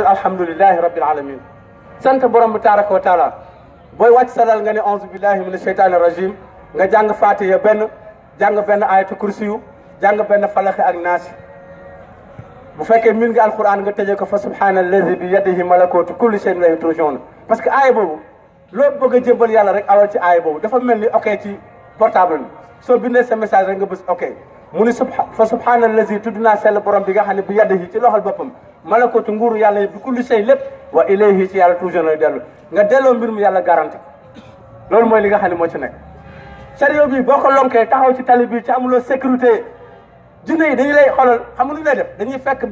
alhamdulillahi rabbil alamin sant borom bi tabaraka wa taala booy wàcc salal nga ne auzu billahi mina sheytaani rajim nga jàng fatiha benn jàng benn ayatu kursiyu jàng benn falaxe ak naasi bu fekkee min nga alquran nga tëjee ko fa subhanallazi bi yadihi malakutu kulli shay'in la turja'un parce que aaya boobu loo bëgg a jëmbal yàlla rek awal ci aaya boobu dafa mel ni ok ci portable bi soo bindee sa message rek nga bës ok mu ni fa subhanallazi tudd naa sell borom bi nga xam ne bi yadihi ci loxol boppam malakutu nguuru yàlla bi kulli shay lépp wa ilayhi ci yàlla toujours lay dellu nga delloo mbir mu yàlla garanti loolu mooy li nga xam ne moo ci nekk sérieux bi boo ko lonkee taxaw ci tali bi ci amuloo sécurité jinne yi dañu lay xoolal xam nga lu ñu lay def dañuy fekk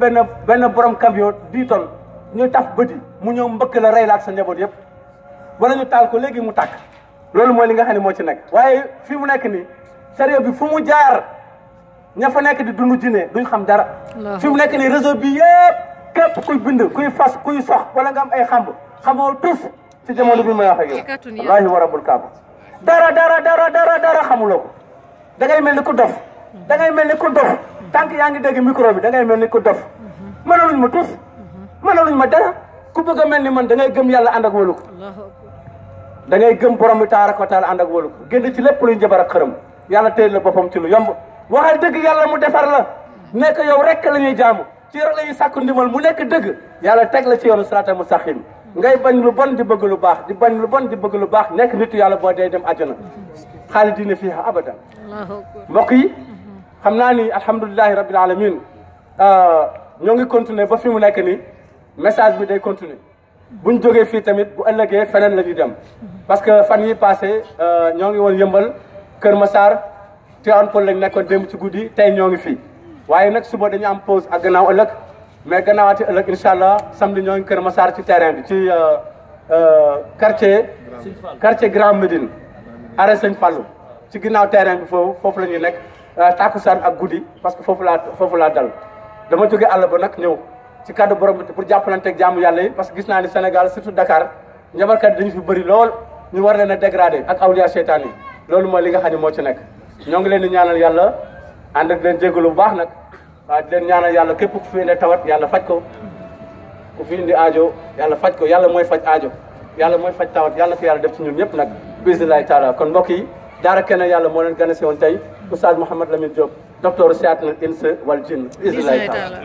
benn borom camion 10 tonnes ñu taf bëti mu ñëw mbëkk la rey la ak sa njaboot yëpp wala ñu taal ko léegi mu tàkk loolu mooy li nga xam ne moo ci nekk waaye fii mu nekk nii sérieux bi fu mu jaar ña fa nekk di dund jinne duñ xam dara fi mu nekk nii réseau bi yëpp képp kuy bind kuy fas kuy sox wala nga am ay xamb xamoo tous ci jamono bi may wax ak yow wallaahi wa rabbul kaaba dara xamuloo ko da ngay mel ni ku dof da ngay mel ni ku dof tant que yaa ngi dégg micro bi da ngay mel ni ku dof mënaluñ ma tous mënaluñ ma dara ku bëgg a mel ni man da ngay gëm yàlla ànd ak wóolu ko da ngay gëm borom bi tabaraka wa taala ànd ak wóolu ko génn ci lépp luy njabar ak xërëm yàlla téye la boppam ci lu yomb waxal dëgg yàlla mu defar la nekk yow rek la ñuy jaamu ci rek la ñuy sàkku ndimbal mu nekk dëgg yàlla teg la ci yoonu siraatal mustaqim ngay bañ lu bon di bëgg lu baax di bañ lu bon di bëgg lu baax nekk nitu yàlla boo dee dem àjjana xaalidina fiiha abadan mbokk yi xam naa ni alhamdulilahi rabbil alamin ñoo ngi continuer ba fi mu nekk nii message bi day continuer buñ jógee fii tamit bu ëllëgee feneen la ñuy dem parce que fan yi passé ñoo ngi woon yëmbal Kër Massar Tivaouane Peulh lañ nekkoon démb ci guddi tey ñoo ngi fii waaye nag suba dañu am pause ak gannaaw ëllëg mais gannaawaati ëllëg incha allah samedi ñoo ngi Kër Massar ci terrain bi ci quartier Grand Médine arrêt Sëñ Fallou ci ginnaaw terrain bi foofu la ñuy nekk takkusaan ak guddi parce que foofu laa dal dama jóge àll ba nag ñëw ci cadre borom bi pour jàppalanteeg jaamu yàlla yi parce que gis naa ni Sénégal surtout Dakar njabarkat dañu fi bëri lool ñu war leen a dégradé ak awliya seytaan yi loolu mooy li nga xam ne moo ci nekk ñoo ngi leen di ñaanal yàlla ànd ak leen jégalu bu baax nag waaw di leen ñaanal yàlla képp ku fi indi tawat yàlla faj ko ku fi indi aajo yàlla faj ko yàlla mooy faj aajo yàlla mooy faj tawat yàlla ko yàlla def ci ñun ñëpp nag bismillahi taala kon mbokk yi daara kenn yàlla moo leen gën a si woon tey Oustaz Mouhamed Lamine Diop docteur Siatul Ins wal Jinn bismillahi taala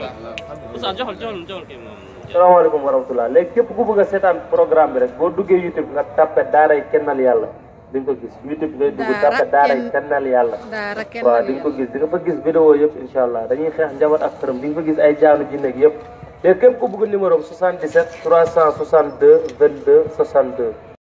Oustaz joxal kii moom. salaamaaleykum wa rahmatulah léegi képp ku bëgg a seetaan programme bi rek boo duggee YouTube nga tàppe daaray kennal yàlla di nga ko gis YouTube ngay dugg tàppe daaray kennal yàlla waaw di nga ko gis di nga fa gis vidéo yëpp incha allah dañuy xeex njaboot ak xërëm di nga fa gis ay jaanu jinne yëpp léegi képp ku bëgg numéro am 77 362 22 62